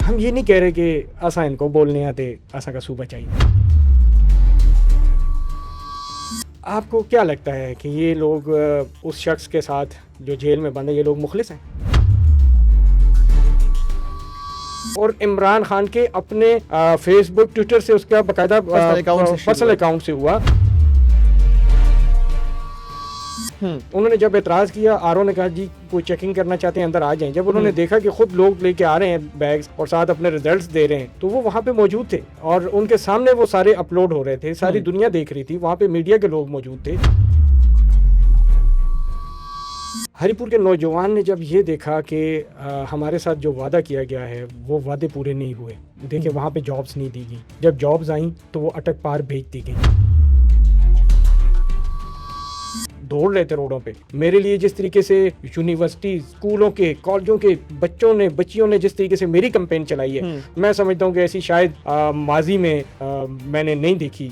ہم یہ نہیں کہہ رہے کہ اساں ان کو بولنے آتے اساں کا صوبہ چاہیے. آپ کو کیا لگتا ہے کہ یہ لوگ اس شخص کے ساتھ جو جیل میں بند ہے یہ لوگ مخلص ہیں؟ اور عمران خان کے اپنے فیس بک ٹویٹر سے اس کا باقاعدہ پرسنل اکاؤنٹ سے ہوا. انہوں نے جب اعتراض کیا آر او نے کہا جی کوئی چیکنگ کرنا چاہتے ہیں اندر آ جائیں. جب انہوں نے دیکھا کہ خود لوگ لے کے آ رہے ہیں بیگز اور ساتھ اپنے ریزلٹس دے رہے ہیں تو وہ وہاں پہ موجود تھے اور ان کے سامنے وہ سارے اپلوڈ ہو رہے تھے. ساری دنیا دیکھ رہی تھی, وہاں پہ میڈیا کے لوگ موجود تھے. ہری پور کے نوجوان نے جب یہ دیکھا کہ ہمارے ساتھ جو وعدہ کیا گیا ہے وہ وعدے پورے نہیں ہوئے, دیکھیں وہاں پہ جابس نہیں دی گئی, جب جابس آئیں تو وہ اٹک پار بھیج دی گئی. دوڑ رہے تھے روڈوں پہ. میرے لیے جس طریقے سے یونیورسٹی, اسکولوں کے, کالجوں کے بچیوں نے جس طریقے سے میری کمپین چلائی ہے, میں سمجھتا ہوں کہ ایسی شاید ماضی میں میں نے نہیں دیکھی.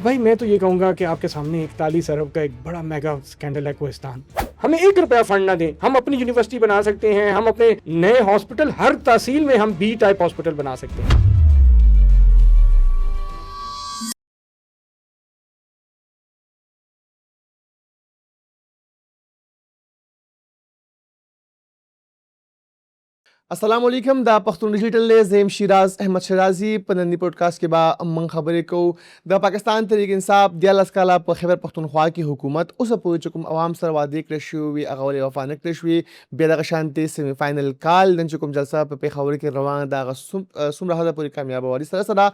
بھائی میں تو یہ کہوں گا کہ آپ کے سامنے 41 ارب کا ایک بڑا میگا اسکینڈل ہے کوہستان. ہمیں 1 روپیہ فنڈ نہ دیں, ہم اپنی یونیورسٹی بنا سکتے ہیں, ہم اپنے نئے ہاسپٹل ہر تحصیل میں ہم بی ٹائپ ہاسپٹل بنا سکتے ہیں. السلام علیکم. دا پختون ڈیجیٹل لے زیم شیراز احمد شرازی پنندی پوڈکاسٹ کے با من خبریں کو دا پاکستان تحریک انصاف دیالس کالا پر خیبر پختونخوا کی حکومت اس پوری چکم عوام سر وادی کرشوی اغول وفان کرشوی بیدا شانتی سیمی فائنل کال دن چکم جلسہ پہ خبر کے روان دا سم رہا پوری کامیاب واری سر سدا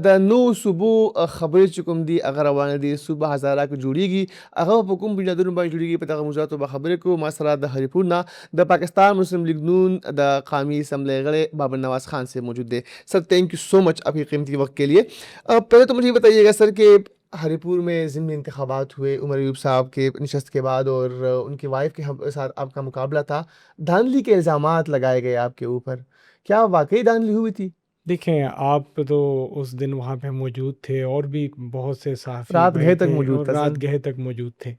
دا نو صبح خبر چکم دی اگر روان دی صبح ہزارہ کو جوڑی گی اگر حکم بنیادون با جوڑی گی پتہ مجرات با خبر کو مسئلہ دا ہری پورنا دا پاکستان مسلم لیگ نون دا قومی اسمبلی گڑے بابر نواز خان سے موجود ہے. سر تھینک یو سو مچ آپ کے قیمتی وقت کے لیے. پہلے تو مجھے یہ بتائیے گا سر کہ ہری پور میں ضمنی انتخابات ہوئے عمر ایوب صاحب کے نشست کے بعد اور ان کی وائف کے ساتھ آپ کا مقابلہ تھا. دھاندلی کے الزامات لگائے گئے آپ کے اوپر, کیا واقعی دھاندلی ہوئی تھی؟ دیکھیں آپ تو اس دن وہاں پہ موجود تھے اور بھی بہت سے صحافی رات گئے تک موجود تھا. رات گئے تک موجود تھے.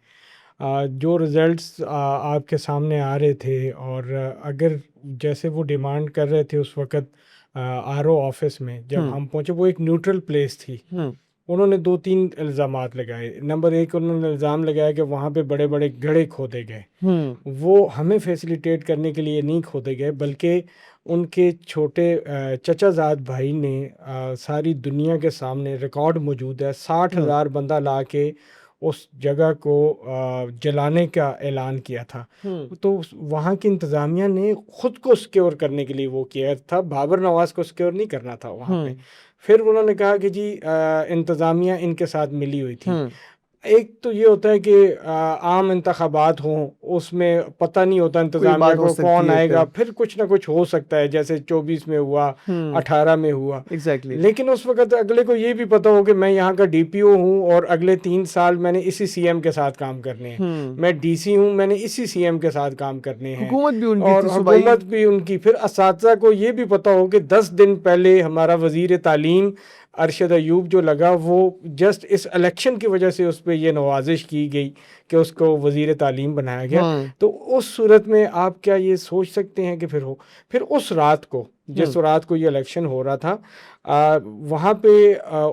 جو رزلٹس آپ کے سامنے آ رہے تھے اور اگر جیسے وہ ڈیمانڈ کر رہے تھے اس وقت آر او آفس میں جب ہم پہنچے, وہ ایک نیوٹرل پلیس تھی. انہوں نے 2-3 الزامات لگائے. نمبر 1 انہوں نے الزام لگایا کہ وہاں پہ بڑے بڑے گڑھے کھودے گئے. وہ ہمیں فیسیلیٹیٹ کرنے کے لیے نہیں کھودے گئے بلکہ ان کے چھوٹے چچا زاد بھائی نے ساری دنیا کے سامنے ریکارڈ موجود ہے 60,000 بندہ لا کے اس جگہ کو جلانے کا اعلان کیا تھا. تو وہاں کی انتظامیہ نے خود کو سکیور کرنے کے لیے وہ کیا تھا, بابر نواز کو سکیور نہیں کرنا تھا وہاں پہ. پھر انہوں نے کہا کہ جی انتظامیہ ان کے ساتھ ملی ہوئی تھی. ایک تو یہ ہوتا ہے کہ عام انتخابات ہوں اس میں پتہ نہیں ہوتا انتظامیہ کو کون آئے گا, پھر کچھ نہ کچھ ہو سکتا ہے جیسے 24 میں ہوا, 18 میں ہوا. لیکن اس وقت اگلے کو یہ بھی پتہ ہو کہ میں یہاں کا ڈی پی او ہوں اور اگلے 3 سال میں نے اسی سی ایم کے ساتھ کام کرنے ہیں, میں ڈی سی ہوں, میں نے اسی سی ایم کے ساتھ کام کرنے ہیں, اور حکومت بھی ان کی. پھر اساتذہ کو یہ بھی پتہ ہو کہ 10 دن پہلے ہمارا وزیر تعلیم ارشد ایوب جو لگا وہ جسٹ اس الیکشن کی وجہ سے اس پہ یہ نوازش کی گئی کہ اس کو وزیر تعلیم بنایا گیا. تو اس صورت میں آپ کیا یہ سوچ سکتے ہیں کہ پھر اس رات کو جس رات کو یہ الیکشن ہو رہا تھا وہاں پہ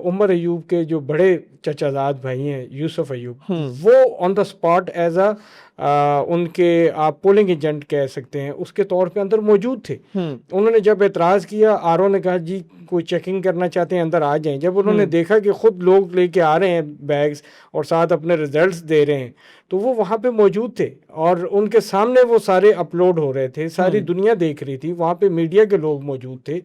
عمر ایوب کے جو بڑے چچا زاد بھائی ہیں یوسف ایوب, وہ آن دا اسپاٹ ایز ان کے آپ پولنگ ایجنٹ کہہ سکتے ہیں اس کے طور پہ اندر موجود تھے. انہوں نے جب اعتراض کیا آر او نے کہا جی کوئی چیکنگ کرنا چاہتے ہیں اندر آ جائیں. جب انہوں نے دیکھا کہ خود لوگ لے کے آ رہے ہیں بیگز اور ساتھ اپنے ریزلٹس دے رہے ہیں تو وہ وہاں پہ موجود تھے اور ان کے سامنے وہ سارے اپلوڈ ہو رہے تھے. ساری دنیا دیکھ رہی تھی, وہاں پہ میڈیا کے لوگ موجود تھے,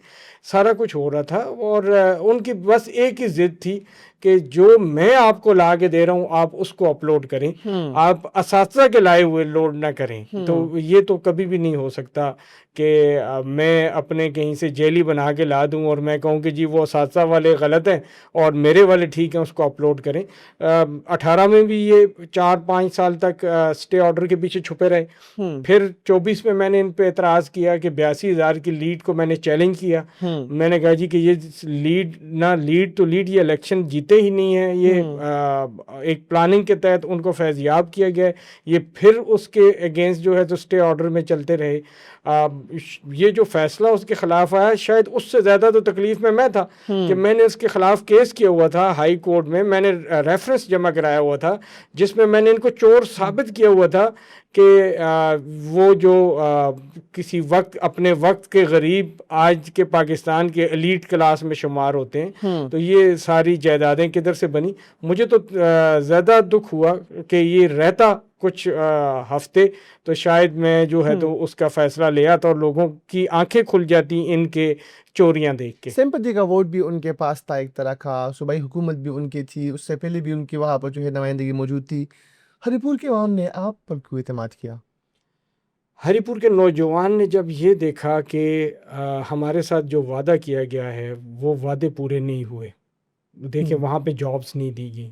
سارا کچھ ہو رہا تھا. اور ان کی بس ایک ہی ضد تھی کہ جو میں آپ کو لا کے دے رہا ہوں آپ اس کو اپلوڈ کریں, آپ اساتذہ کے لائے ہوئے لوڈ نہ کریں. تو یہ تو کبھی بھی نہیں ہو سکتا کہ میں اپنے کہیں سے جیلی بنا کے لا دوں اور میں کہوں کہ جی وہ اساتذہ والے غلط ہیں اور میرے والے ٹھیک ہیں, اس کو اپلوڈ کریں. 18 میں بھی یہ 4-5 سال تک سٹے آرڈر کے پیچھے چھپے رہے. پھر 24 میں نے ان پہ اعتراض کیا کہ 82,000 کی لیڈ کو میں نے چیلنج کیا. میں نے کہا جی کہ یہ لیڈ نہ لیڈ تو لیڈ, یہ الیکشن جیت پیتے ہی نہیں ہیں. یہ ایک پلاننگ کے تحت ان کو فیضیاب کیا گیا ہے. یہ پھر اس کے اگینسٹ جو ہے تو اسٹے آرڈر میں چلتے رہے. یہ جو فیصلہ اس کے خلاف آیا شاید اس سے زیادہ تو تکلیف میں تھا کہ میں نے اس کے خلاف کیس کیا ہوا تھا ہائی کورٹ میں نے ریفرنس جمع کرایا ہوا تھا جس میں نے ان کو چور ثابت کیا ہوا تھا کہ وہ جو کسی وقت اپنے وقت کے غریب آج کے پاکستان کے ایلیٹ کلاس میں شمار ہوتے ہیں. تو یہ ساری جائیدادیں کدھر سے بنی. مجھے تو زیادہ دکھ ہوا کہ یہ رہتا کچھ ہفتے تو شاید میں جو ہے تو اس کا فیصلہ لے آتا اور لوگوں کی آنکھیں کھل جاتی ان کے چوریاں دیکھ کے. سمپتھی کا ووٹ بھی ان کے پاس تھا ایک طرح کا, صوبائی حکومت بھی ان کی تھی, اس سے پہلے بھی ان کی وہاں پر جو ہے نمائندگی موجود تھی. ہری پور کے عوام نے آپ پر کیوں اعتماد کیا؟ ہری پور کے نوجوان نے جب یہ دیکھا کہ ہمارے ساتھ جو وعدہ کیا گیا ہے وہ وعدے پورے نہیں ہوئے. دیکھیں وہاں پہ جابس نہیں دی گئیں.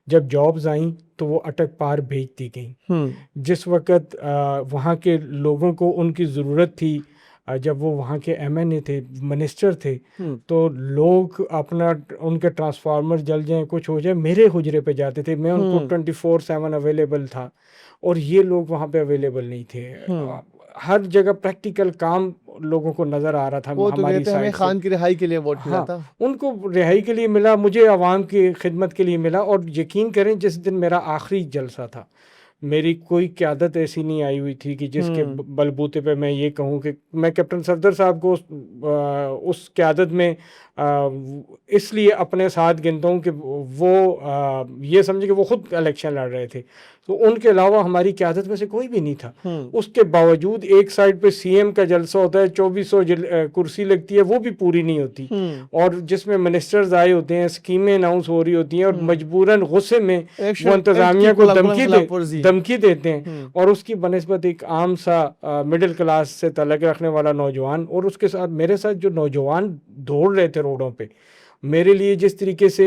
جب جابز آئیں تو وہ اٹک پار بھیج دی گئیں. جس وقت وہاں کے لوگوں کو ان کی ضرورت تھی, جب وہ وہاں کے ایم این اے تھے, منسٹر تھے, تو لوگ اپنا ان کے ٹرانسفارمر جل جائیں کچھ ہو جائے میرے حجرے پہ جاتے تھے. میں ان کو 24/7 اویلیبل تھا اور یہ لوگ وہاں پہ اویلیبل نہیں تھے. ہر جگہ پریکٹیکل کام لوگوں کو نظر آ رہا تھا. وہ تو کہتے ہیں ہمیں خان کی رہائی کے لیے ووٹ ملا تھا. ان کو رہائی کے لیے ملا, مجھے عوام کی خدمت کے لیے ملا. اور یقین کریں جس دن میرا آخری جلسہ تھا میری کوئی قیادت ایسی نہیں آئی ہوئی تھی کہ جس کے بلبوتے پہ میں یہ کہوں کہ میں کیپٹن صفدر صاحب کو اس قیادت میں اس لیے اپنے ساتھ گنتا ہوں کہ وہ یہ سمجھے کہ وہ خود الیکشن لڑ رہے تھے. تو ان کے علاوہ ہماری قیادت میں سے کوئی بھی نہیں تھا. اس کے باوجود ایک سائڈ پہ سی ایم کا جلسہ ہوتا ہے, 2400 کرسی لگتی ہے, وہ بھی پوری نہیں ہوتی. اور جس میں منسٹرز آئے ہوتے ہیں, اسکیمیں اناؤنس ہو رہی ہوتی ہیں, اور مجبوراً غصے میں وہ انتظامیہ کو دھمکی دیتے ہیں. اور اس کی بنسبت ایک عام سا مڈل کلاس سے تعلق رکھنے والا نوجوان, اور اس کے ساتھ میرے ساتھ جو نوجوان دوڑ رہے تھے روڈوں پہ, میرے لیے جس طریقے سے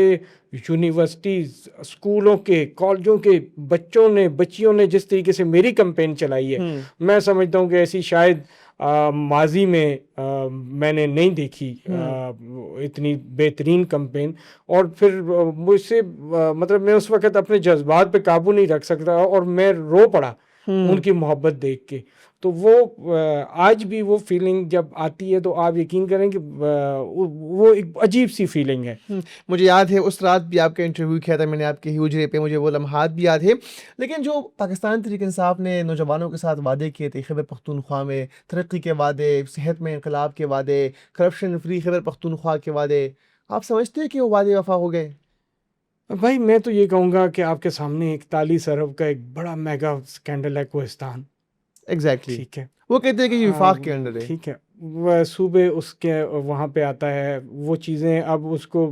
یونیورسٹیز, اسکولوں کے, کالجوں کے بچیوں نے جس طریقے سے میری کمپین چلائی ہے, میں سمجھتا ہوں کہ ایسی شاید ماضی میں نے نہیں دیکھی اتنی بہترین کمپین. اور پھر مجھ سے مطلب میں اس وقت اپنے جذبات پہ قابو نہیں رکھ سکتا اور میں رو پڑا ان کی محبت دیکھ کے. تو وہ آج بھی وہ فیلنگ جب آتی ہے تو آپ یقین کریں کہ وہ ایک عجیب سی فیلنگ ہے. مجھے یاد ہے اس رات بھی آپ کا انٹرویو کیا تھا میں نے آپ کے حجرے پہ, مجھے وہ لمحات بھی یاد ہے. لیکن جو پاکستان تحریک انصاف نے نوجوانوں کے ساتھ وعدے کیے تھے خیبر پختونخوا میں, ترقی کے وعدے, صحت میں انقلاب کے وعدے, کرپشن فری خیبر پختونخوا کے وعدے, آپ سمجھتے ہیں کہ وہ وعدے وفا ہو گئے؟ بھائی میں تو یہ کہوں گا کہ آپ کے سامنے 41 ارب کا ایک بڑا میگا اسکینڈل ہے کوہستان. ایگزیکٹلی, ٹھیک ہے, وہ کہتے ہیں کہ یہ وفاق کے انڈر ہے. ٹھیک ہے, وہ صوبے اس کے وہاں پہ آتا ہے, وہ چیزیں اب اس کو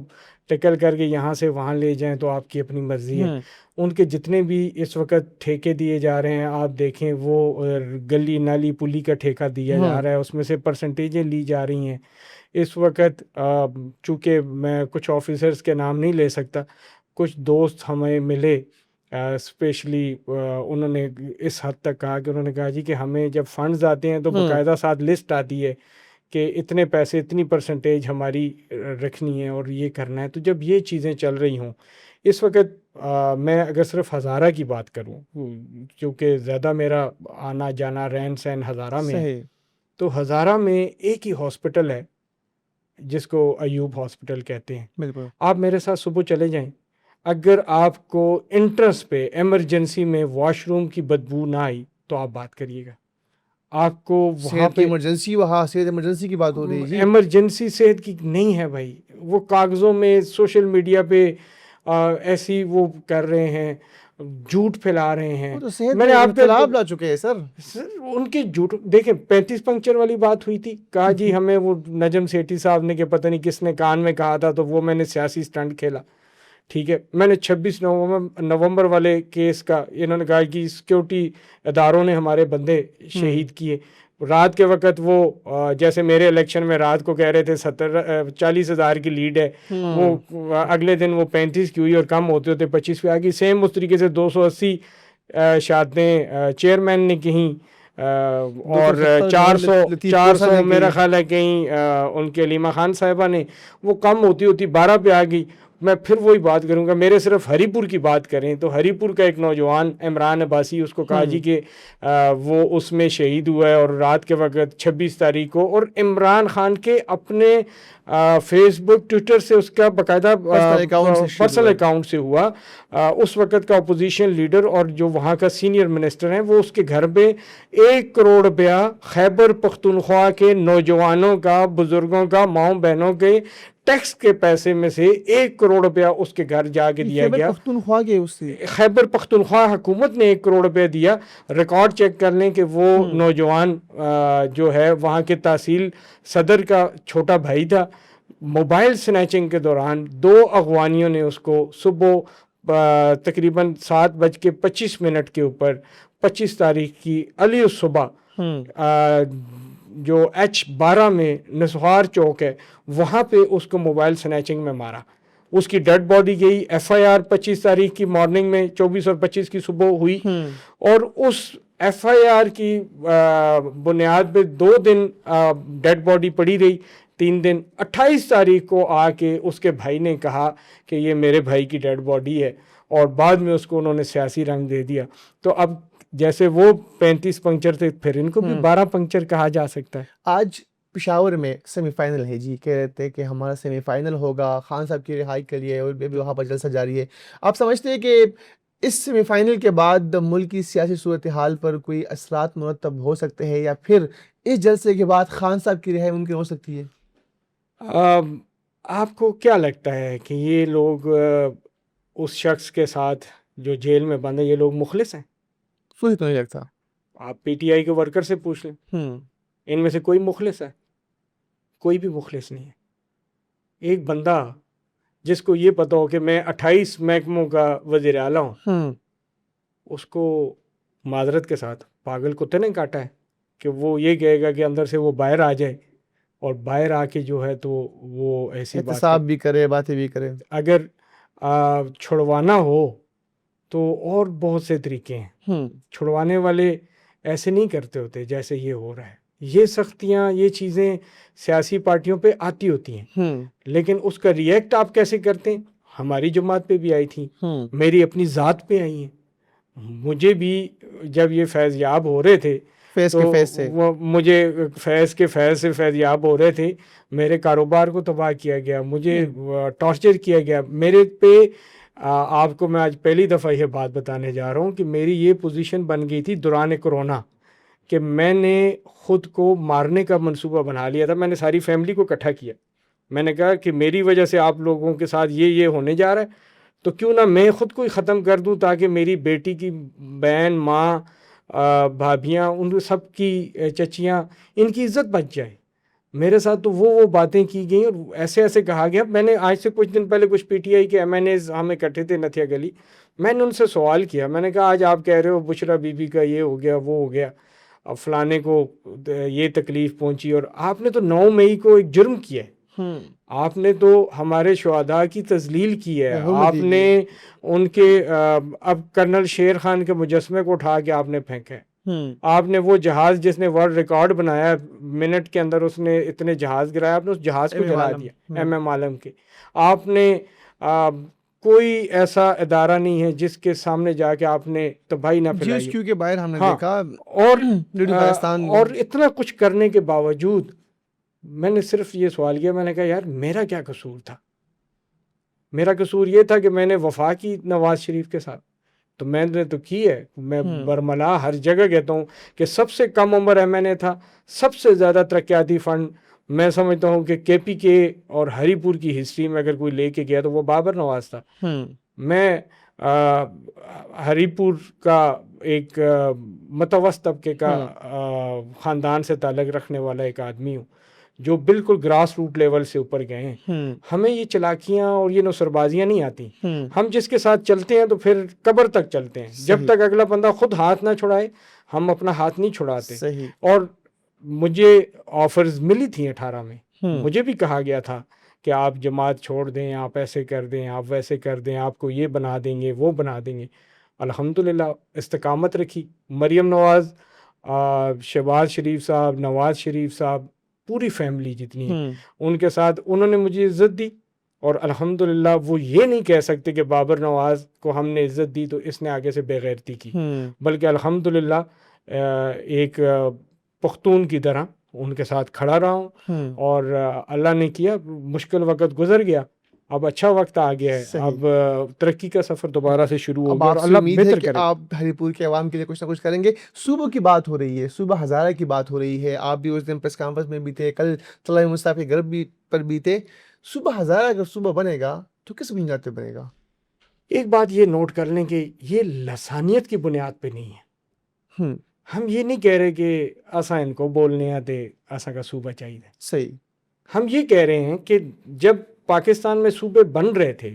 ٹیکل کر کے یہاں سے وہاں لے جائیں تو آپ کی اپنی مرضی ہے. ان کے جتنے بھی اس وقت ٹھیکے دیے جا رہے ہیں آپ دیکھیں, وہ گلی نالی پلی کا ٹھیکہ دیا جا رہا ہے, اس میں سے پرسنٹیجیں لی جا رہی ہیں. اس وقت چونکہ میں کچھ آفیسرز کے نام نہیں لے سکتا, کچھ دوست ہمیں ملے اسپیشلی, انہوں نے اس حد تک کہا کہ انہوں نے کہا جی کہ ہمیں جب فنڈز آتے ہیں تو باقاعدہ ساتھ لسٹ آتی ہے کہ اتنے پیسے اتنی پرسنٹیج ہماری رکھنی ہے اور یہ کرنا ہے. تو جب یہ چیزیں چل رہی ہوں اس وقت میں اگر صرف ہزارہ کی بات کروں, کیونکہ زیادہ میرا آنا جانا رہن سہن ہزارہ میں ہے, تو ہزارہ میں ایک ہی ہاسپٹل ہے جس کو ایوب ہاسپٹل کہتے ہیں. بالکل, آپ میرے ساتھ صبح چلے جائیں, اگر آپ کو انٹرنس پہ ایمرجنسی میں واش روم کی بدبو نہ آئی تو آپ بات کریے گا. آپ کو وہاں پہ ایمرجنسی, وہاں صحت ایمرجنسی کی بات ہو رہی ہے. ایمرجنسی صحت کی نہیں ہے بھائی, وہ کاغذوں میں سوشل میڈیا پہ ایسی وہ کر رہے ہیں, جھوٹ پھیلا رہے ہیں. میں نے آپ پہ انقلاب لا چکے ہیں سر ان کے جھوٹ. دیکھیں 35 پنکچر والی بات ہوئی تھی, کہا جی ہمیں وہ نجم سیٹھی صاحب نے کہ پتہ نہیں کس نے کان میں کہا تھا, تو وہ میں نے سیاسی سٹنٹ کھیلا. ٹھیک ہے, میں نے 26 نومبر والے کیس کا انہوں نے کہا کہ سیکیورٹی اداروں نے ہمارے بندے شہید کیے. رات کے وقت وہ جیسے میرے الیکشن میں رات کو کہہ رہے تھے 40 ہزار کی لیڈ ہے, وہ اگلے دن وہ 35 کی ہوئی اور کم ہوتے ہوتے 25 پہ آ گئی. سیم اس طریقے سے 280 شہادتیں چیئرمین نے کہیں, اور 400 میرا خیال ہے کہیں ان کے علیمہ خان صاحبہ نے, وہ کم ہوتی ہوتی 12 پہ آ گئی. میں پھر وہی بات کروں گا، میرے صرف ہری پور کی بات کریں تو ہری پور کا ایک نوجوان عمران عباسی، اس کو کہا جی کہ وہ اس میں شہید ہوا ہے اور رات کے وقت 26 تاریخ کو، اور عمران خان کے اپنے فیس بک ٹویٹر سے اس کا باقاعدہ پرسنل اکاؤنٹ سے ہوا. اس وقت کا اپوزیشن لیڈر اور جو وہاں کا سینئر منسٹر ہیں، وہ اس کے گھر پہ 1 کروڑ روپیہ خیبر پختونخوا کے نوجوانوں کا، بزرگوں کا، ماؤں بہنوں کے ٹیکس کے پیسے میں سے 1 کروڑ روپیہ اس کے گھر جا کے دیا گیا. خیبر پختونخوا حکومت نے 1 کروڑ روپیہ دیا. ریکارڈ چیک کر لیں کہ وہ نوجوان جو ہے وہاں کے تحصیل صدر کا چھوٹا بھائی تھا. موبائل سنیچنگ کے دوران 2 اغوانیوں نے اس کو صبح تقریباً 7:25 کے اوپر 25 تاریخ کی علی الصبح جو H12 میں نسوار چوک ہے وہاں پہ اس کو موبائل سنیچنگ میں مارا. اس کی ڈیڈ باڈی گئی. FIR 25 تاریخ کی مارننگ میں 24 اور 25 کی صبح ہوئی، اور اس FIR کی بنیاد پہ 2 دن ڈیڈ باڈی پڑی رہی، 3 دن. 28 تاریخ کو آ کے اس کے بھائی نے کہا کہ یہ میرے بھائی کی ڈیڈ باڈی ہے، اور بعد میں اس کو انہوں نے سیاسی رنگ دے دیا. تو اب جیسے وہ 35 پنکچر تھے، پھر ان کو بھی 12 پنکچر کہا جا سکتا ہے. آج پشاور میں سیمی فائنل ہے جی، کہہ رہے تھے کہ ہمارا سیمی فائنل ہوگا خان صاحب کی رہائی کے لیے، اور بھی وہاں پر جلسہ جاری ہے. آپ سمجھتے ہیں کہ اس سیمی فائنل کے بعد ملک کی سیاسی صورتحال پر کوئی اثرات مرتب ہو سکتے ہیں، یا پھر اس جلسے کے بعد خان صاحب کی رہائی ممکن ہو سکتی ہے؟ آپ کو کیا لگتا ہے کہ یہ لوگ اس شخص کے ساتھ جو جیل میں بند ہے، یہ لوگ مخلص ہیں؟ سوچ تو نہیں لگتا. آپ PTI کے ورکر سے پوچھ لیں، ان میں سے کوئی مخلص ہے؟ کوئی بھی مخلص نہیں ہے. ایک بندہ جس کو یہ پتا ہو کہ میں 28 محکموں کا وزیر اعلیٰ ہوں، اس کو معذرت کے ساتھ پاگل کتے نے کاٹا ہے کہ وہ یہ کہے گا کہ اندر سے وہ باہر آ جائے، اور باہر آ کے جو ہے تو وہ ایسی احتساب بھی کرے، باتیں بھی کرے. اگر چھڑوانا ہو تو اور بہت سے طریقے ہیں. چھڑوانے والے ایسے نہیں کرتے ہوتے جیسے یہ ہو رہا ہے. یہ سختیاں، یہ چیزیں سیاسی پارٹیوں پہ آتی ہوتی ہیں، لیکن اس کا ریئیکٹ آپ کیسے کرتے ہیں؟ ہماری جماعت پہ بھی آئی تھی، میری اپنی ذات پہ آئی ہیں. مجھے بھی جب یہ فیض یاب ہو رہے تھے تو مجھے فیض کے فیض سے فیض یاب ہو رہے تھے، میرے کاروبار کو تباہ کیا گیا، مجھے ٹارچر کیا گیا. میرے پہ آپ کو میں آج پہلی دفعہ یہ بات بتانے جا رہا ہوں کہ میری یہ پوزیشن بن گئی تھی دوران کرونا کہ میں نے خود کو مارنے کا منصوبہ بنا لیا تھا. میں نے ساری فیملی کو اکٹھا کیا. میں نے کہا کہ میری وجہ سے آپ لوگوں کے ساتھ یہ ہونے جا رہا ہے، تو کیوں نہ میں خود کو ہی ختم کر دوں تاکہ میری بیٹی کی بہن، ماں، بھابھیاں، ان سب کی چچیاں، ان کی عزت بچ جائے. میرے ساتھ تو وہ باتیں کی گئیں اور ایسے ایسے کہا گیا. میں نے آج سے کچھ دن پہلے کچھ PTI کے MNAs ہم اکٹھے تھے نتھیا گلی، میں نے ان سے سوال کیا. میں نے کہا آج آپ کہہ رہے ہو بشرا بی بی کا یہ ہو گیا، وہ ہو گیا، اب فلانے کو یہ تکلیف پہنچی، اور آپ نے تو 9 مئی کو ایک جرم کیا ہے. آپ نے تو ہمارے شہداء کی تذلیل کی ہے. آپ نے ان کے اب کرنل شیر خان کے مجسمے کو اٹھا کے آپ نے پھینکا ہے. آپ نے وہ جہاز جس نے ورلڈ ریکارڈ بنایا منٹ کے اندر، اس نے اتنے جہاز گرایا، آپ نے اس جہاز کو جلا دیا، MM عالم کے. آپ نے کوئی ایسا ادارہ نہیں ہے جس کے سامنے جا کے آپ نے تباہی نہ پھیلائی. GSQ کے باہر ہم نے دیکھا، اور اتنا کچھ کرنے کے باوجود میں نے صرف یہ سوال کیا. میں نے کہا یار میرا کیا قصور تھا؟ میرا قصور یہ تھا کہ میں نے وفا کی نواز شریف کے ساتھ، تو میں نے تو کی ہے. میں برملا ہر جگہ کہتا ہوں کہ سب سے کم عمر MNA تھا، سب سے زیادہ ترقیاتی فنڈ میں سمجھتا ہوں کہ KPK اور ہری پور کی ہسٹری میں اگر کوئی لے کے گیا تو وہ بابر نواز تھا. میں ہری پور کا ایک متوسط طبقے کا خاندان سے تعلق رکھنے والا ایک آدمی ہوں جو بالکل گراس روٹ لیول سے اوپر گئے ہیں. ہمیں یہ چلاکیاں اور یہ نوسربازیاں نہیں آتی. ہم جس کے ساتھ چلتے ہیں تو پھر قبر تک چلتے ہیں. جب تک اگلا بندہ خود ہاتھ نہ چھڑائے ہم اپنا ہاتھ نہیں چھڑاتے. اور مجھے آفرز ملی تھیں 18 میں، مجھے بھی کہا گیا تھا کہ آپ جماعت چھوڑ دیں، آپ ایسے کر دیں، آپ ویسے کر دیں، آپ کو یہ بنا دیں گے، وہ بنا دیں گے. الحمدللہ استقامت رکھی. مریم نواز، شہباز شریف صاحب، نواز شریف صاحب، پوری فیملی جتنی ہے ان کے ساتھ انہوں نے مجھے عزت دی. اور الحمدللہ وہ یہ نہیں کہہ سکتے کہ بابر نواز کو ہم نے عزت دی تو اس نے آگے سے بے غیرتی کی، بلکہ الحمدللہ ایک پختون کی طرح ان کے ساتھ کھڑا رہا ہوں، اور اللہ نے کیا مشکل وقت گزر گیا، اب اچھا وقت آ گیا ہے، اب ترقی کا سفر دوبارہ سے شروع ہو گیا، اور اللہ بہتر کرے۔ آپ ہری پور کے عوام کے لیے کچھ نہ کچھ کریں گے۔ صوبوں کی بات ہو رہی ہے، صوبہ ہزارہ کی بات ہو رہی ہے، آپ بھی اس دن پریس کانفرنس میں بھی تھے، کل طلائع مصطفیٰ کے گھر پر بھی تھے۔ صوبہ ہزارہ اگر صوبہ بنے گا تو کس بنیاد پہ بنے گا؟ ایک بات یہ نوٹ کر لیں کہ یہ لسانیت کی بنیاد پہ نہیں ہے۔ ہم یہ نہیں کہہ رہے کہ اساں ان کو بولنے آتے اساں کا صوبہ چاہیے، صحیح، ہم یہ کہہ رہے ہیں کہ جب پاکستان میں صوبے بن رہے تھے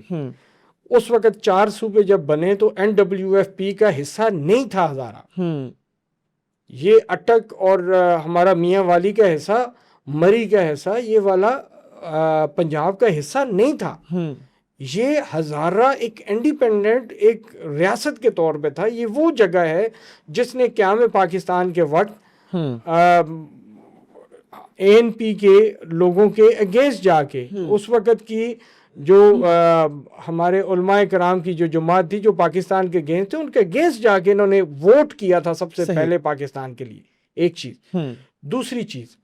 اس وقت 4 صوبے جب بنے تو NWFP کا حصہ نہیں تھا ہزارہ، یہ اٹک اور ہمارا میاں والی کا حصہ، مری کا حصہ، یہ والا پنجاب کا حصہ نہیں تھا۔ یہ ہزارہ ایک انڈیپینڈنٹ ایک ریاست کے طور پہ تھا۔ یہ وہ جگہ ہے جس نے قیام پاکستان کے وقت ANP کے لوگوں کے اگینسٹ جا کے اس وقت کی جو ہمارے علماء کرام کی جو جماعت تھی جو پاکستان کے اگینسٹ تھے، ان کے اگینسٹ جا کے انہوں نے ووٹ کیا تھا سب سے پہلے پاکستان کے لیے، ایک چیز۔ دوسری چیز،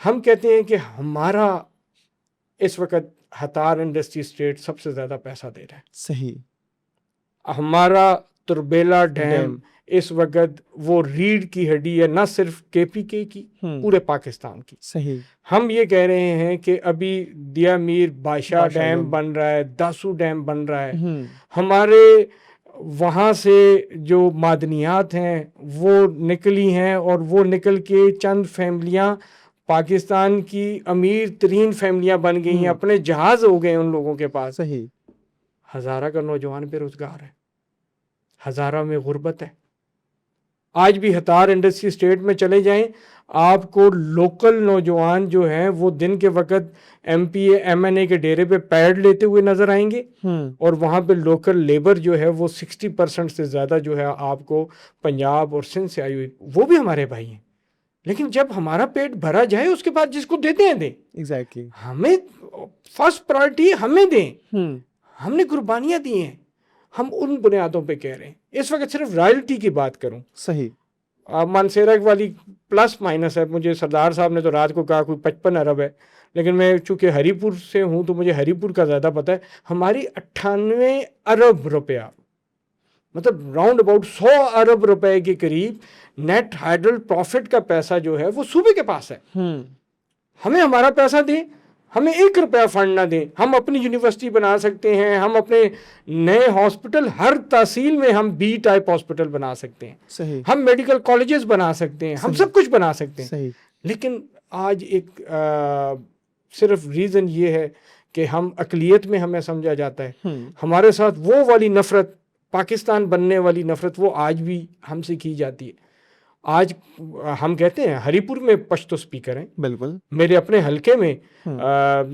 ہم کہتے ہیں کہ ہمارا اس وقت ہتار انڈسٹری اسٹیٹ سب سے زیادہ پیسہ دے رہا ہے۔ صحیح، ہمارا تربیلا ڈیم اس وقت وہ ریڑھ کی ہڈی ہے، نہ صرف KPK کی، پورے پاکستان کی۔ صحیح، ہم یہ کہہ رہے ہیں کہ ابھی دیا میر بادشاہ ڈیم بن رہا ہے، داسو ڈیم بن رہا ہے، ہمارے وہاں سے جو معدنیات ہیں وہ نکلی ہیں، اور وہ نکل کے چند فیملیاں پاکستان کی امیر ترین فیملیاں بن گئی ہیں، اپنے جہاز ہو گئے ان لوگوں کے پاس۔ صحیح، ہزارہ کا نوجوان بے روزگار ہے، ہزارہ میں غربت ہے۔ آج بھی ہتار انڈسٹری اسٹیٹ میں چلے جائیں، آپ کو لوکل نوجوان جو ہیں وہ دن کے وقت MPA MNA کے ڈیرے پہ پیڈ لیتے ہوئے نظر آئیں گے، اور وہاں پہ لوکل لیبر جو ہے وہ 60% سے زیادہ جو ہے آپ کو پنجاب اور سندھ سے آئی ہوئی، وہ بھی ہمارے بھائی ہیں۔ لیکن جب ہمارا پیٹ بھرا جائے اس کے بعد جس کو دیتے ہیں دیں، ایگزیکٹلی، ہمیں فرسٹ پرائرٹی ہمیں دیں، ہم نے قربانیاں دی ہیں، ہم ان بنیادوں پہ کہہ رہے ہیں۔ اس وقت صرف رائلٹی کی بات کروں، صحیح، مانسیرا والی پلس مائنس ہے، مجھے سردار صاحب نے تو رات کو کہا کوئی 55 ارب ہے، لیکن میں چونکہ ہری پور سے ہوں تو مجھے ہری پور کا زیادہ پتہ ہے۔ ہماری 98 ارب روپیہ، مطلب راؤنڈ اباؤٹ 100 ارب روپے کے قریب نیٹ ہائیڈرل پروفٹ کا پیسہ جو ہے وہ صوبے کے پاس ہے۔ ہمیں ہمارا پیسہ دیں، ہمیں 1 روپیہ فنڈ نہ دیں، ہم اپنی یونیورسٹی بنا سکتے ہیں، ہم اپنے نئے ہاسپٹل، ہر تحصیل میں ہم B ٹائپ ہاسپٹل بنا سکتے ہیں، صحیح، ہم میڈیکل کالجز بنا سکتے ہیں، ہم سب کچھ بنا سکتے ہیں۔ صحیح، لیکن آج ایک صرف ریزن یہ ہے کہ ہم اقلیت میں ہمیں سمجھا جاتا ہے، ہمارے ساتھ وہ والی نفرت، پاکستان بننے والی نفرت، وہ آج بھی ہم سے کی جاتی ہے۔ آج ہم کہتے ہیں ہری پور میں پشتو سپیکر ہیں، بالکل میرے اپنے حلقے میں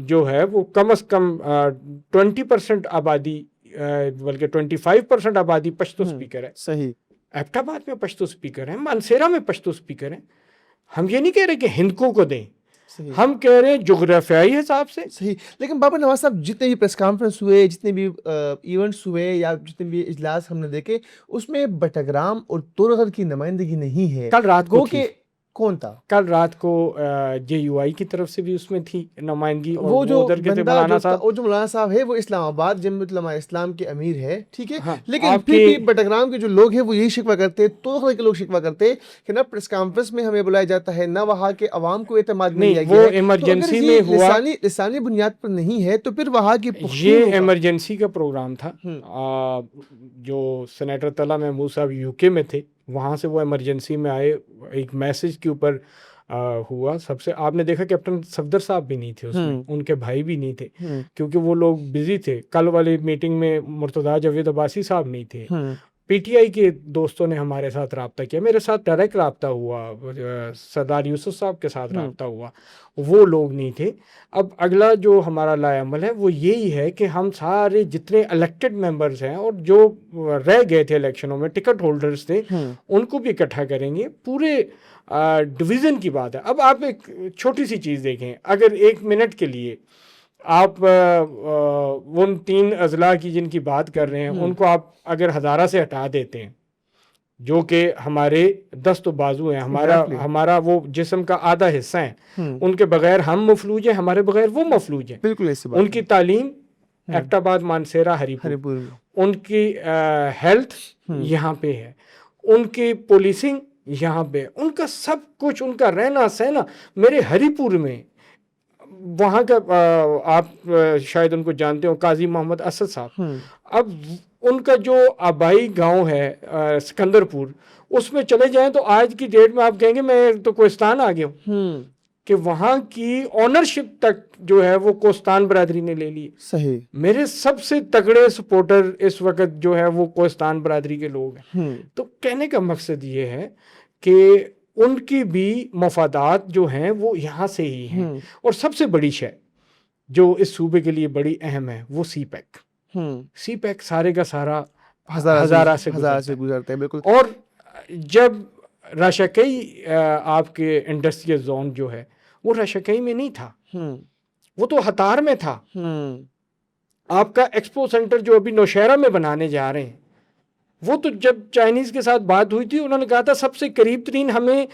جو ہے وہ کم از کم 20% آبادی، بلکہ 25% آبادی پشتو سپیکر ہے۔ صحیح، ایبٹ آباد میں پشتو سپیکر ہیں، مانسیرا میں پشتو سپیکر ہیں۔ ہم یہ نہیں کہہ رہے کہ ہندکوں کو دیں، ہم کہہ رہے ہیں جغرافیائی حساب سے۔ صحیح، لیکن بابر نواز صاحب جتنے بھی پریس کانفرنس ہوئے، جتنے بھی ایونٹس ہوئے، یا جتنے بھی اجلاس ہم نے دیکھے، اس میں بٹاگرام اور تورغر کی نمائندگی نہیں ہے۔ کل رات کو کہ کون تھا؟ کل رات کو JUI کی طرف سے بھی اس میں تھی نمائندگی، اور وہ جو ادھر کے تھے بندہ مولانا صاحب، وہ جو مولانا صاحب ہے وہ اسلام آباد جمعیت علماء اسلام کے امیر ہے، ٹھیک ہے، لیکن آپ پھر بھی بٹاگرام کے جو لوگ ہیں وہ یہی شکوہ کرتے، تورغر کے لوگ شکوہ کرتے کہ نہ پریس کانفرنس میں ہمیں بلایا جاتا ہے، نہ وہاں کے عوام کو اعتماد میں لیا گیا ہے۔ وہ ایمرجنسی میں ہوا، لسانی بنیاد پر نہیں ہے تو پھر وہاں کی یہ ایمرجنسی کا پروگرام تھا۔ جو سینیٹر طلعت محمود صاحب UK میں تھے، وہاں سے وہ ایمرجنسی میں آئے، ایک میسج کے اوپر ہوا سب سے۔ آپ نے دیکھا کیپٹن صفدر صاحب بھی نہیں تھے اس میں، ان کے بھائی بھی نہیں تھے، کیونکہ وہ لوگ بزی تھے۔ کل والی میٹنگ میں مرتضیٰ جاوید عباسی صاحب نہیں تھے۔ PTI کے دوستوں نے ہمارے ساتھ رابطہ کیا، میرے ساتھ ڈائریکٹ رابطہ ہوا، سردار یوسف صاحب کے ساتھ رابطہ ہوا، وہ لوگ نہیں تھے۔ اب اگلا جو ہمارا لائے عمل ہے وہ یہی ہے کہ ہم سارے جتنے الیکٹڈ ممبرز ہیں اور جو رہ گئے تھے الیکشنوں میں، ٹکٹ ہولڈرز تھے، ان کو بھی اکٹھا کریں گے۔ پورے ڈویژن کی بات ہے۔ اب آپ ایک چھوٹی سی چیز دیکھیں، اگر 1 منٹ کے لیے آپ ان 3 اضلاع کی جن کی بات کر رہے ہیں ان کو آپ اگر ہزارہ سے ہٹا دیتے ہیں جو کہ ہمارے دست و بازو ہیں, ہمارا وہ جسم کا آدھا حصہ ہیں, ان کے بغیر ہم مفلوج ہیں, ہمارے بغیر وہ مفلوج ہیں. بالکل ایسی بات. ان کی تعلیم ایبٹ آباد, مانسیرا, ہری پور, ان کی ہیلتھ یہاں پہ ہے, ان کی پولیسنگ یہاں پہ, ان کا سب کچھ, ان کا رہنا سہنا میرے ہری پور میں. وہاں کا آپ شاید ان کو جانتے ہو, قاضی محمد اسد صاحب. اب ان کا جو آبائی گاؤں ہے سکندر پور, اس میں چلے جائیں تو آج کی ڈیٹ میں آپ کہیں گے میں تو کوہستان آ گیا ہوں, کہ وہاں کی آنرشپ تک جو ہے وہ کوہستان برادری نے لے لی. صحیح. میرے سب سے تگڑے سپورٹر اس وقت جو ہے وہ کوہستان برادری کے لوگ ہیں. تو کہنے کا مقصد یہ ہے کہ ان کی بھی مفادات جو ہیں وہ یہاں سے ہی ہیں. اور سب سے بڑی شے جو اس صوبے کے لیے بڑی اہم ہے وہ سی پیک. سی پیک سارے کا سارا ہزارہ سے گزرتا ہے. بالکل. اور جب راشکئی آپ کے انڈسٹریل زون جو ہے وہ راشکئی میں نہیں تھا, وہ تو ہتار میں تھا. آپ کا ایکسپو سینٹر جو ابھی نوشہرہ میں بنانے جا رہے ہیں, وہ تو جب چائنیز کے ساتھ بات ہوئی تھی انہوں نے کہا تھا سب سے قریب ترین ہمیں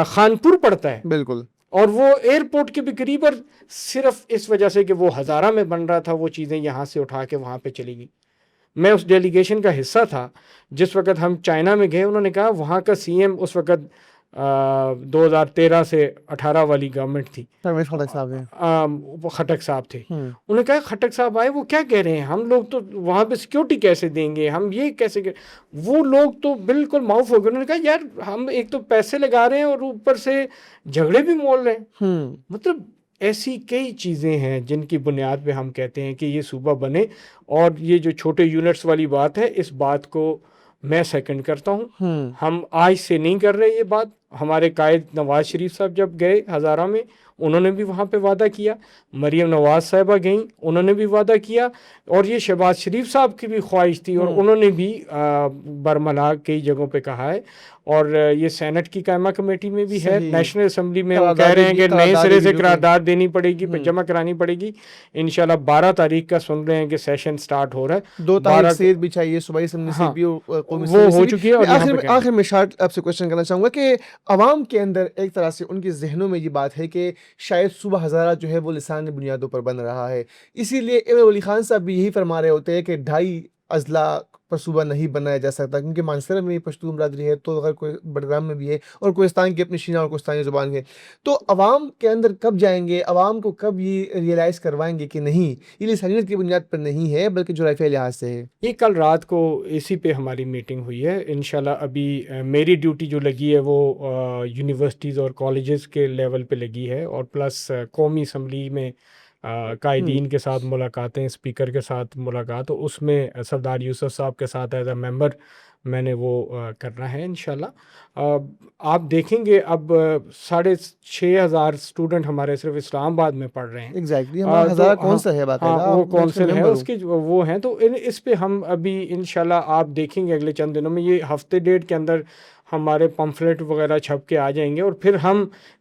خانپور پڑتا ہے. بالکل. اور وہ ایئرپورٹ کے بھی قریب, اور صرف اس وجہ سے کہ وہ ہزارہ میں بن رہا تھا وہ چیزیں یہاں سے اٹھا کے وہاں پہ چلی گئی. میں اس ڈیلیگیشن کا حصہ تھا جس وقت ہم چائنا میں گئے. انہوں نے کہا وہاں کا سی ایم اس وقت 2013 سے 18 والی گورنمنٹ تھی, خٹک صاحب تھے. انہوں نے کہا خٹک صاحب آئے, وہ کیا کہہ رہے ہیں, ہم لوگ تو وہاں پہ سیکیورٹی کیسے دیں گے, ہم یہ کیسے وہ لوگ تو بالکل معاف ہو گئے. انہوں نے کہا یار ہم ایک تو پیسے لگا رہے ہیں اور اوپر سے جھگڑے بھی مول رہے ہیں. مطلب ایسی کئی چیزیں ہیں جن کی بنیاد پہ ہم کہتے ہیں کہ یہ صوبہ بنے. اور یہ جو چھوٹے یونٹس والی بات ہے, اس بات کو میں سیکنڈ کرتا ہوں. ہم آج سے نہیں کر رہے یہ بات. ہمارے قائد نواز شریف صاحب جب گئے ہزارہ میں انہوں نے بھی وہاں پہ وعدہ کیا, مریم نواز صاحبہ گئیں انہوں نے بھی وعدہ کیا, اور یہ شہباز شریف صاحب کی بھی خواہش تھی اور انہوں نے بھی برملا کئی جگہوں پہ کہا ہے. اور یہ سینٹ کی قائمہ کمیٹی میں بھی ہے, نیشنل اسمبلی میں وہ کہہ رہے ہیں کہ نئے سرے سے قرارداد دینی پڑے گی, جمع کرانی پڑے گی. انشاءاللہ 12 تاریخ کا سن رہے ہیں کہ سیشن سٹارٹ ہو رہا ہے. 2 تاریخ سے بھی چاہیے, صوبائی اسمبلی سے بھی وہ ہو چکی ہے. اور آخر میں شارٹ آپ سے کوشچن کرنا چاہوں گا کہ عوام کے اندر ایک طرح سے ان کے ذہنوں میں یہ بات ہے کہ شاید صوبہ ہزارہ جو ہے وہ لسانی بنیادوں پر بن رہا ہے, اسی لیے امام ولی خان صاحب بھی یہی فرما رہے ہوتے ہیں کہ 2.5 اضلاع پر صوبہ نہیں بنایا جا سکتا, کیونکہ مانسیرا میں پشتون برادری ہے, تو اگر کوئی بڈگرام میں بھی ہے, اور کوہستان کی اپنی شینا اور کوہستانی زبان ہے. تو عوام کے اندر کب جائیں گے, عوام کو کب یہ ریئلائز کروائیں گے کہ نہیں یہ لسانیت کی بنیاد پر نہیں ہے بلکہ جغرافیائی لحاظ سے ہے. یہ کل رات کو اسی پہ ہماری میٹنگ ہوئی ہے. انشاءاللہ ابھی میری ڈیوٹی جو لگی ہے وہ یونیورسٹیز اور کالجز کے لیول پہ لگی ہے, اور پلس قومی اسمبلی میں قائدین کے ساتھ ملاقاتیں, اسپیکر کے ساتھ ملاقات, تو اس میں سردار یوسف صاحب کے ساتھ ایز اے ممبر میں نے وہ کرنا ہے انشاءاللہ. آپ دیکھیں گے اب 6,500 اسٹوڈنٹ ہمارے صرف اسلام آباد میں پڑھ رہے ہیں. ایگزیکٹلی. ہمارا ہزارہ کونسل ہے, وہ کونسل ہے, اس کے وہ ہیں. تو اس پہ ہم ابھی انشاءاللہ آپ دیکھیں گے اگلے چند دنوں میں, یہ ہفتے ڈیڑھ کے اندر ہمارے پمفلٹ وغیرہ چھپ کے آ جائیں گے. اور پھر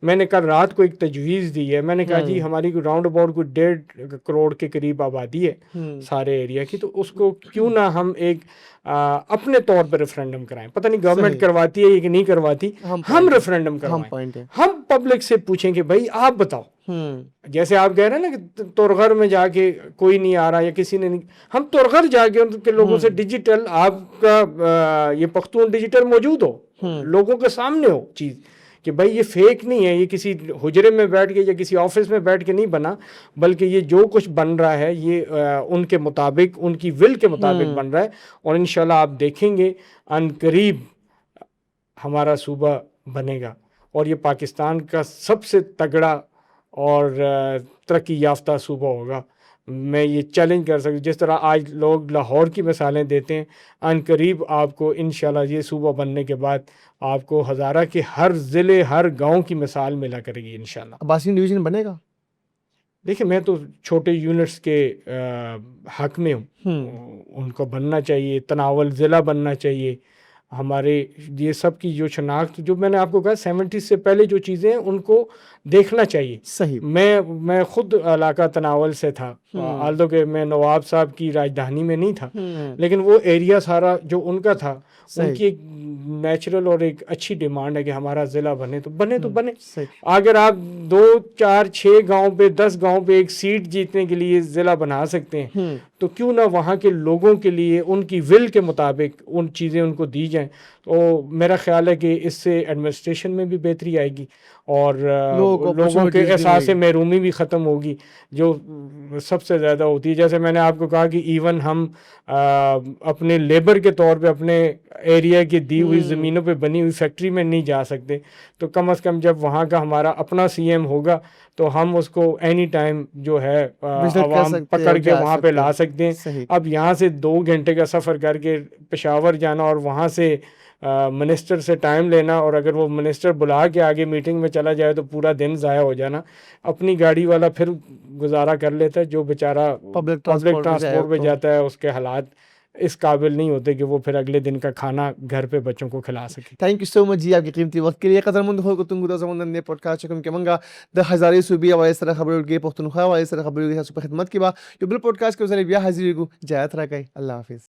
میں نے کل رات کو ایک تجویز دی ہے. میں نے کہا جی ہماری کوئی راؤنڈ اباؤٹ کوئی 1.5 کروڑ کے قریب آبادی ہے سارے ایریا کی, تو اس کو کیوں نہ ہم ایک اپنے طور پہ ریفرینڈم کرائیں. پتہ نہیں گورنمنٹ کرواتی ہے یہ کہ نہیں کرواتی, ہم ریفرینڈم کروائیں. ہم پبلک سے پوچھیں کہ بھائی آپ بتاؤ, جیسے آپ کہہ رہے ہیں نا کہ تورغر میں جا کے کوئی نہیں آ رہا یا کسی نے نہیں, ہم تورغر جا کے ان کے لوگوں سے ڈیجیٹل آپ کا یہ پختون ڈیجیٹل موجود ہو, لوگوں کے سامنے ہو چیز کہ بھائی یہ فیک نہیں ہے, یہ کسی حجرے میں بیٹھ کے یا کسی آفس میں بیٹھ کے نہیں بنا, بلکہ یہ جو کچھ بن رہا ہے یہ ان کے مطابق, ان کی ول کے مطابق بن رہا ہے. اور انشاءاللہ آپ دیکھیں گے ان قریب ہمارا صوبہ بنے گا, اور یہ پاکستان کا سب سے تگڑا اور ترقی یافتہ صوبہ ہوگا. میں یہ چیلنج کر سکتا, جس طرح آج لوگ لاہور کی مثالیں دیتے ہیں, ان قریب آپ کو انشاءاللہ یہ صوبہ بننے کے بعد آپ کو ہزارہ کے ہر ضلع ہر گاؤں کی مثال ملا کرے گی انشاءاللہ. عباسین ڈویژن بنے گا؟ دیکھیں میں تو چھوٹے یونٹس کے حق میں ہوں, ان کو بننا چاہیے. تناول ضلع بننا چاہیے, ہمارے یہ سب کی جو شناخت، جو میں نے آپ کو کہا 70 سے پہلے جو چیزیں ہیں ان کو دیکھنا چاہیے. صحیح. میں خود علاقہ تناول سے تھا، آلدو کہ میں نواب صاحب کی راجدھانی میں نہیں تھا، لیکن وہ ایریا سارا جو ان کا تھا، ان کی ایک نیچرل اور ایک اچھی ڈیمانڈ ہے کہ ہمارا ضلع بنے تو بنے. اگر آپ 2 4 6 گاؤں پہ 10 گاؤں پہ ایک سیٹ جیتنے کے لیے ضلع بنا سکتے ہیں تو کیوں نہ وہاں کے لوگوں کے لیے ان کی ول کے مطابق ان چیزیں ان کو دی جائیں. تو میرا خیال ہے کہ اس سے ایڈمنسٹریشن میں بھی بہتری آئے گی اور لوگوں کے احساس محرومی بھی ختم ہوگی جو سب سے زیادہ ہوتی ہے. جیسے میں نے آپ کو کہا کہ ایون ہم اپنے لیبر کے طور پہ اپنے ایریا کی دی ہوئی زمینوں پہ بنی ہوئی فیکٹری میں نہیں جا سکتے، تو کم از کم جب وہاں کا ہمارا اپنا سی ایم ہوگا تو ہم اس کو اینی ٹائم جو ہے عوام پکڑ کے وہاں پہ لا سکتے ہیں. اب یہاں سے 2 گھنٹے کا سفر کر کے پشاور جانا اور وہاں سے منسٹر سے ٹائم لینا، اور اگر وہ منسٹر بلا کے آگے میٹنگ میں چلا جائے تو پورا دن ضائع ہو جانا. اپنی گاڑی والا پھر گزارا کر لیتا ہے، جو بیچارہ پبلک ٹرانسپورٹ پہ جاتا ہے اس کے حالات اس قابل نہیں ہوتے کہ وہ پھر اگلے دن کا کھانا گھر پہ بچوں کو کھلا سکے. تھینک یو سو مچ جی آپ کے قیمتی وقت کے لیے. قدرمند ہو کو تنگو زمانہ نے پوڈ کاسٹ چکم کے منگا د ہزاری صوبی اوائے سره خبرو کې پښتونخوا اوائے سره خبرو کې تاسو په خدمت کې با یو بل پوډکاسټ کې وسره بیا حاضر یو. جایت راکای. الله حافظ.